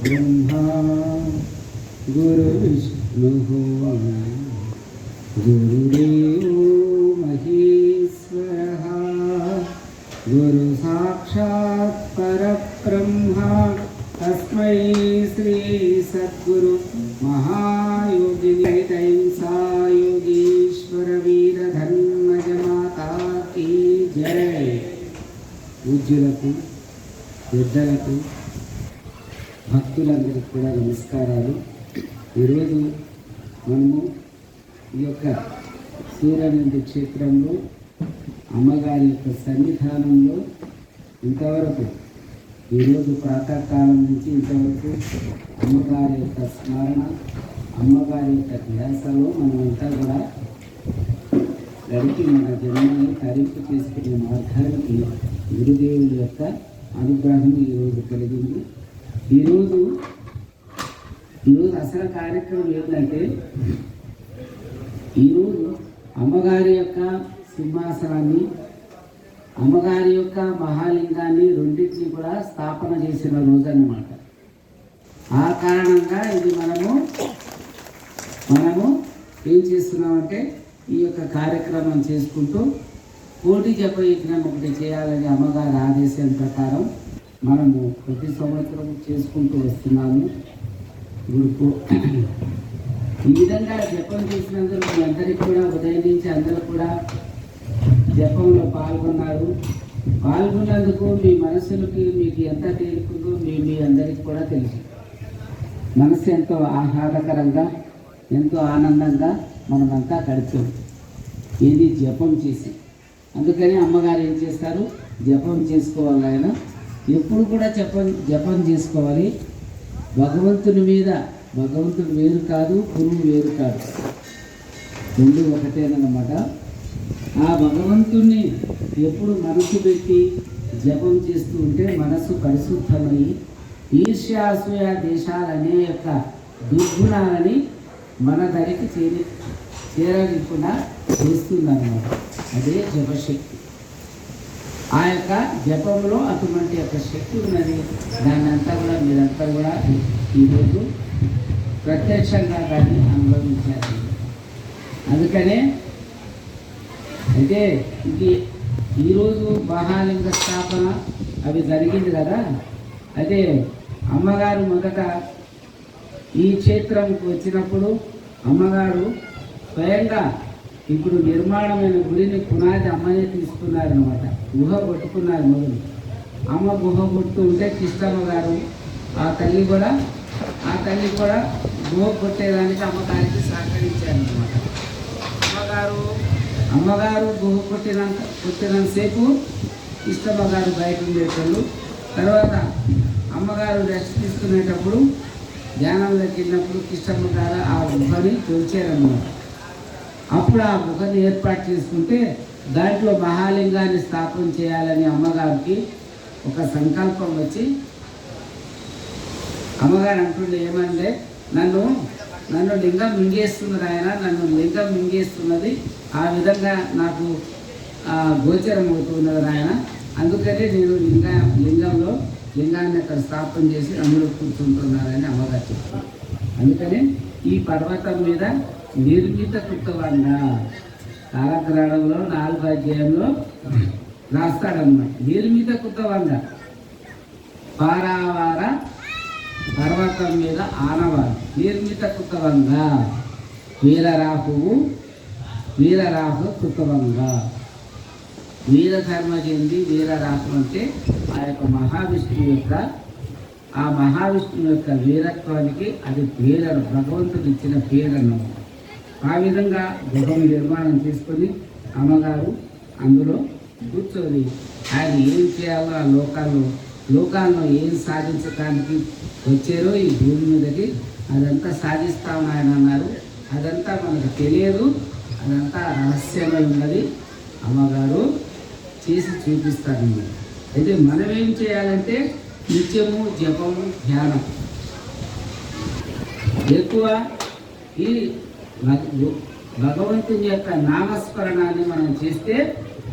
ब्रह्मा गुरुविष्णुः गुरुदेवो महेश्वरः गुरु साक्षात् परब्रह्मा तस्मै श्री सद्गुरु महायोगिनी सा योगीश्वर वीर धन्मज माता की जय। పూజ్యులకు పెద్దలకు భక్తులందరికీ కూడా నమస్కారాలు। ఈరోజు మనము ఈ యొక్క సూర్యనంది క్షేత్రంలో అమ్మగారి యొక్క సన్నిధానంలో ఇంతవరకు ఈరోజు ప్రాతకాలం నుంచి ఇంతవరకు అమ్మగారి యొక్క స్మరణ, అమ్మగారి యొక్క ధ్యాసలో మనమంతా కూడా గడిపి మన జన్మని తరింపు చేసుకునే మార్గానికి గురుదేవుల యొక్క అనుగ్రహం ఈరోజు కలిగింది। ఈరోజు అసలు కార్యక్రమం ఏంటంటే, ఈరోజు అమ్మగారి యొక్క సింహాసనాన్ని, అమ్మగారి యొక్క మహాలింగాన్ని రెండింటినీ కూడా స్థాపన చేసిన రోజు అన్నమాట। ఆ కారణంగా ఇది మనము ఏం చేస్తున్నామంటే ఈ యొక్క కార్యక్రమం చేసుకుంటూ కోటి జప యజ్ఞం ఒకటి చేయాలని అమ్మగారి ఆదేశం ప్రకారం మనము ప్రతి సంవత్సరం చేసుకుంటూ వస్తున్నాము। ఇప్పుడు ఈ విధంగా జపం చేసినందుకు మీ అందరికీ కూడా ఉదయం నుంచి అందరూ కూడా జపంలో పాల్గొన్నందుకు మీ మనసులకి మీకు ఎంత తేలుకుందో మీ అందరికీ కూడా తెలుసు। మనసు ఎంతో ఆహ్లాదకరంగా ఎంతో ఆనందంగా మనమంతా గడిపాం ఏది జపం చేసి। అందుకని అమ్మగారు ఏం చేస్తారు, జపం చేసుకోవాలి। ఆయన ఎప్పుడు కూడా జపం చేసుకోవాలి। భగవంతుడి మీద, భగవంతుడు వేరు కాదు, గురువు వేరు కాదు, రెండు ఒకటేనమాట। ఆ భగవంతుణ్ణి ఎప్పుడు మనసు పెట్టి జపం చేస్తూ ఉంటే మనసు పరిశుద్ధమై ఈర్ష్యాసూయ దేశాలు అనే యొక్క దుర్గుణాలని మన దరికి చేరకుండా చేస్తుందన్నమాట। అదే జపశక్తి। ఆ యొక్క జపంలో అటువంటి యొక్క శక్తి ఉన్నది। దాన్ని అంతా కూడా మీరంతా కూడా ఈరోజు ప్రత్యక్షంగా దాన్ని అనుభవించాలి। అందుకనే అయితే ఇది ఈరోజు మహాలింగ స్థాపన అవి జరిగింది కదా। అయితే అమ్మగారు మొదట ఈ క్షేత్రంకి వచ్చినప్పుడు అమ్మగారు స్వయంగా ఇప్పుడు నిర్మాణమైన గుడిని పునాది అమ్మనే తీసుకున్నారనమాట। గుహ కొట్టుకున్నారు మొదలు। అమ్మ గుహ కొడుతూ ఉంటే కృష్ణమ్మ గారు ఆ తల్లి కూడా గుహ కొట్టేదానికి అమ్మగారికి సహకరించారనమాట। అమ్మగారు గుహ కొట్టినంతసేపు కృష్ణమ్మ గారు బయట ఉండేటోళ్ళు। తర్వాత అమ్మగారు రెస్ట్ తీసుకునేటప్పుడు ధ్యానంలోకి వెళ్ళినప్పుడు కృష్ణమ్మ గారు ఆ గుహని తొలిచారన్నమాట। అప్పుడు ఆ గుహని ఏర్పాటు చేసుకుంటే దాంట్లో మహాలింగాన్ని స్థాపన చేయాలని అమ్మగారికి ఒక సంకల్పం వచ్చి అమ్మగారు అంటుండే ఏమంటే, నన్ను లింగం మింగేస్తున్నది ఆయన, నన్ను లింగం మింగేస్తున్నది, ఆ విధంగా నాకు గోచరం అవుతున్నది ఆయన। అందుకనే నేను లింగాన్ని అక్కడ స్థాపన చేసి అందులో కూర్చుంటున్నారని అమ్మగారు చెప్తున్నారు। అందుకనే ఈ పర్వతం మీద నిర్మిత కృతవంగ కాలగ్రహణంలో 4వ అధ్యాయంలో రాస్తాడన్నమాట। నిర్మిత కృతవంగ పారావార పర్వతం మీద ఆనవారు నిర్మిత కృతవంగ వీరరాహు కృతవంగ వీరధర్మ చెంది వీరరాహు అంటే ఆ యొక్క మహావిష్ణువు యొక్క వీరత్వానికి అది పేరు, భగవంతుడు ఇచ్చిన పేరు అన్నమాట। ఆ విధంగా గుహను నిర్మాణం చేసుకొని అమ్మగారు అందులో కూర్చొని ఆయన ఏం చేయాలో ఆ లోకాల్లో ఏం సాధించడానికి వచ్చారో ఈ భూమి మీదకి అదంతా సాధిస్తామని ఆయన అన్నారు। అదంతా మనకు తెలియదు, అదంతా రహస్యమై ఉన్నది, అమ్మగారు చేసి చూపిస్తారన్నమాట। అయితే మనం ఏం చేయాలంటే నిత్యము జపము ధ్యానం ఎక్కువ ఈ భగవంతుని యొక్క నామస్మరణాన్ని మనం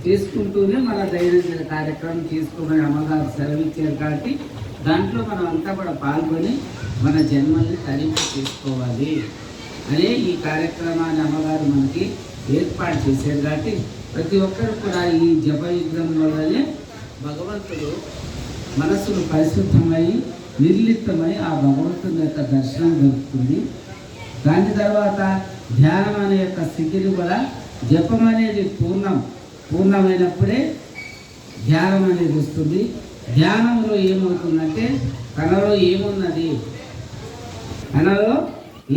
చేసుకుంటూనే మన దైనందిన కార్యక్రమం చేసుకోమని అమ్మగారు సెలవిచ్చారు కాబట్టి దాంట్లో మనం అంతా కూడా పాల్గొని మన జన్మల్ని తరింపు చేసుకోవాలి అనే ఈ కార్యక్రమాన్ని అమ్మగారు మనకి ఏర్పాటు చేశారు. కాబట్టి ప్రతి ఒక్కరు కూడా ఈ జపయుద్ధం వల్లనే భగవంతుడు మనసును పరిశుద్ధమై నిర్లిప్తమై ఆ భగవంతుని యొక్క దర్శనం దొరుకుతుంది. దాని తర్వాత ధ్యానం అనే యొక్క స్థితిని కూడా జపం అనేది పూర్ణమైనప్పుడే ధ్యానం అనేది వస్తుంది. ధ్యానంలో ఏమవుతుందంటే తనలో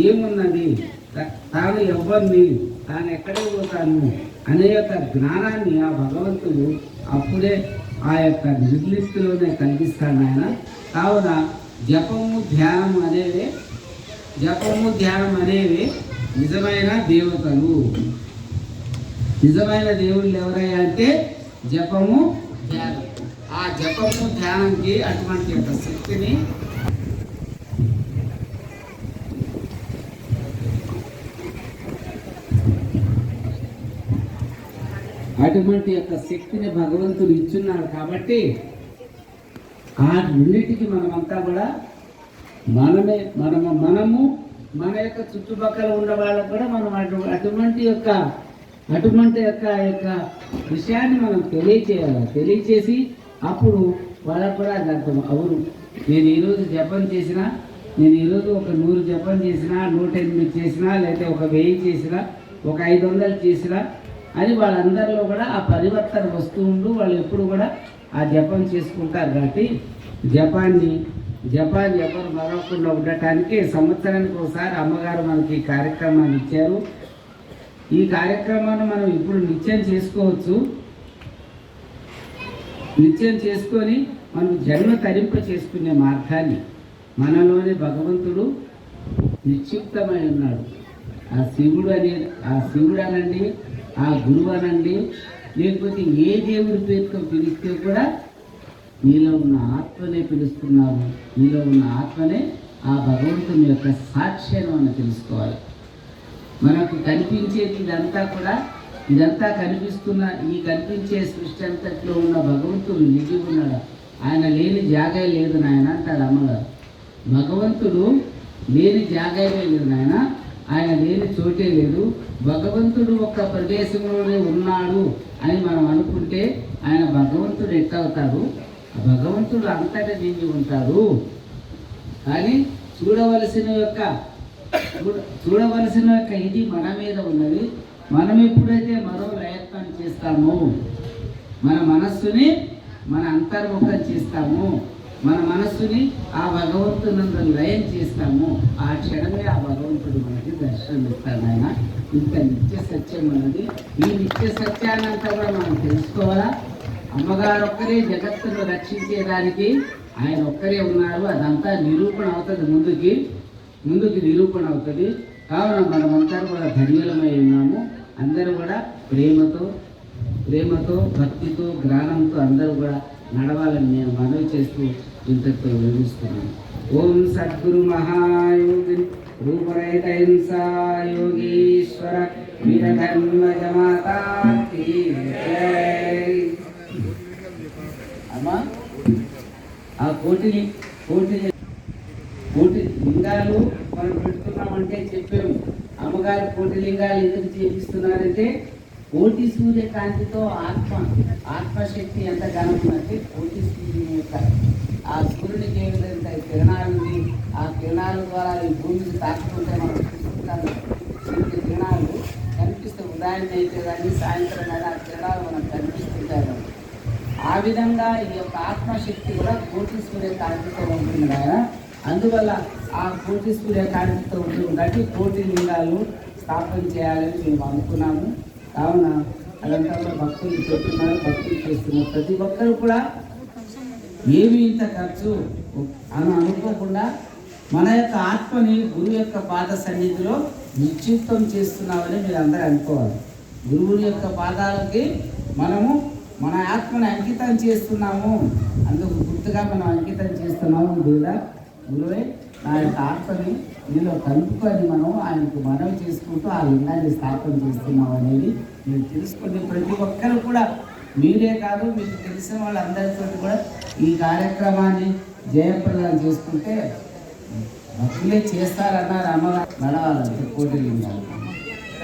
ఏమున్నది తాను ఎవరిని తాను ఎక్కడికి పోతాను అనే యొక్క జ్ఞానాన్ని ఆ భగవంతుడు అప్పుడే ఆ యొక్క నిర్లిప్తిలోనే కలిగిస్తాడు ఆయన. కావున జపము ధ్యానం అనేవి నిజమైన దేవతలు. నిజమైన దేవుళ్ళు ఎవరయ్యా అంటే జపము ధ్యానం. ఆ జపము ధ్యానంకి అటువంటి యొక్క శక్తిని భగవంతుడు ఇచ్చున్నాడు. కాబట్టి ఆ రెండింటికి మనమంతా కూడా మనము మన యొక్క చుట్టుపక్కల ఉన్న వాళ్ళకు కూడా మనం అటువంటి యొక్క విషయాన్ని మనం తెలియచేసి అప్పుడు వాళ్ళకు కూడా అది అర్థం. అవును, నేను ఈరోజు జపం చేసినా, నేను ఈరోజు ఒక 100 జపం చేసినా, 108 చేసినా, లేకపోతే ఒక 1000 చేసినా, ఒక 500 చేసినా అని వాళ్ళందరిలో కూడా ఆ పరివర్తన వస్తూ ఉండు. వాళ్ళు ఎప్పుడు కూడా ఆ జపం చేసుకుంటారు. కాబట్టి జపాన్ని ఎవరు మరవకుండా ఉండటానికి సంవత్సరానికి ఒకసారి అమ్మగారు మనకి ఈ కార్యక్రమాన్ని ఇచ్చారు. ఈ కార్యక్రమాన్ని మనం ఇప్పుడు నిత్యం చేసుకోవచ్చు. నిత్యం చేసుకొని మనం జన్మ తరింప చేసుకునే మార్గాన్ని మనలోని భగవంతుడు నిక్షిప్తమై ఉన్నాడు. ఆ శివుడు అనండి, ఆ గురువు అనండి, లేకపోతే ఏ దేవుడి పేరుతో పిలిస్తే కూడా నీలో ఉన్న ఆత్మనే పిలుస్తున్నాము. నీలో ఉన్న ఆత్మనే ఆ భగవంతుని యొక్క సాక్ష్యం అని తెలుసుకోవాలి. మనకు కనిపించేది ఇదంతా కనిపించే సృష్టి అంతట్లో ఉన్న భగవంతుడు నిజి ఉన్నాడు. ఆయన లేని జాగే లేదు నాయన అంటాడు అమ్మగారు. భగవంతుడు లేని జాగే లేదు నాయన, ఆయన లేని చోటే లేదు. భగవంతుడు ఒక ప్రదేశంలోనే ఉన్నాడు అని మనం అనుకుంటే ఆయన భగవంతుడు ఎట్లవుతాడు? భగవంతుడు అంతటా నిండి ఉంటాడు. కానీ చూడవలసిన యొక్క ఇది మన మీద ఉన్నది. మనం ఎప్పుడైతే మరో ప్రయత్నం చేస్తామో, మన మనస్సుని మన అంతర్ముఖం చేస్తాము, మన మనస్సుని ఆ భగవంతునందు లయం చేస్తాము, ఆ క్షణమే ఆ భగవంతుడు మనకి దర్శనం ఇస్తాడు. ఆయన ఇంత నిత్య సత్యం ఉన్నది. ఈ నిత్య సత్యాన్ని అంతా కూడా మనం తెలుసుకోవాలా. అమ్మగారు ఒక్కరే జగత్తును రక్షించేదానికి ఆయన ఒక్కరే ఉన్నారు. అదంతా నిరూపణ అవుతుంది, ముందుకి నిరూపణ అవుతుంది. కావున మనమంతా కూడా ధన్యులమై ఉన్నాము. అందరూ కూడా ప్రేమతో భక్తితో జ్ఞానంతో అందరూ కూడా నడవాలని నేను మనవి చేస్తూ ఇంతతో వివరిస్తున్నాను. ఓం సద్గురు మహాయోగి రూపరహిత హింసా యోగీశ్వర వీరధర్మజమాతా కీ జై. అమ్మా, ఆ కోటి లింగాలు మనం పెడుతున్నామంటే చెప్పాము. అమ్మగారు కోటి లింగాలు ఎందుకు చేపిస్తున్నారంటే కోటి సూర్యకాంతితో ఆత్మశక్తి ఎంత ఘనముందంటే కోటి సూర్యుని యొక్క ఆ సూర్యునికి ఏ విధంగా కిరణాలు ఉంది, ఆ కిరణాల ద్వారా ఈ భూమికి తాకుతుంటే మనం చూసుకుంటాము. సూర్య కిరణాలు కనిపిస్తే ఉదయం అయితే కానీ సాయంత్రం కానీ ఆ కిరణాలు మనకు కనిపిస్తుంటాయి. ఆ విధంగా ఈ యొక్క ఆత్మశక్తి కూడా కోటి సూర్యకాంతితో ఉంటుంది కదా. అందువల్ల ఆ కోటి సూర్యకాంతితో ఉంటుంది కాబట్టి కోటి లింగాలు స్థాపన చేయాలని మేము అనుకున్నాము. కావున అదంతా కూడా భక్తులు చెప్తున్నారు, భక్తులు చేస్తున్నారు. ప్రతి ఒక్కరు కూడా ఏమి ఇంత ఖర్చు అని అనుకోకుండా మన యొక్క ఆత్మని గురువు యొక్క పాద సన్నిధిలో నిశ్చిత్తం చేస్తున్నామని మీరు అందరూ అనుకోవాలి. గురువుని యొక్క పాదాలకి మనము మన ఆత్మని అంకితం చేస్తున్నాము. అందుకు గుర్తుగా మనం అంకితం చేస్తున్నాము. గురువే నా యొక్క ఆత్మని నీలో కలుపుకొని మనం ఆయనకు మనవి చేసుకుంటూ ఆ లింగాన్ని స్థాపన చేస్తున్నాం అనేది మీరు తెలుసుకుని ప్రతి ఒక్కరు కూడా మీరే కాదు మీకు తెలిసిన వాళ్ళందరితో కూడా ఈ కార్యక్రమాన్ని జయప్రదం చేసుకుంటే భక్తులే చేస్తారన్నారు అమ్మగారు నడవాలంటే కోటి లింగాలు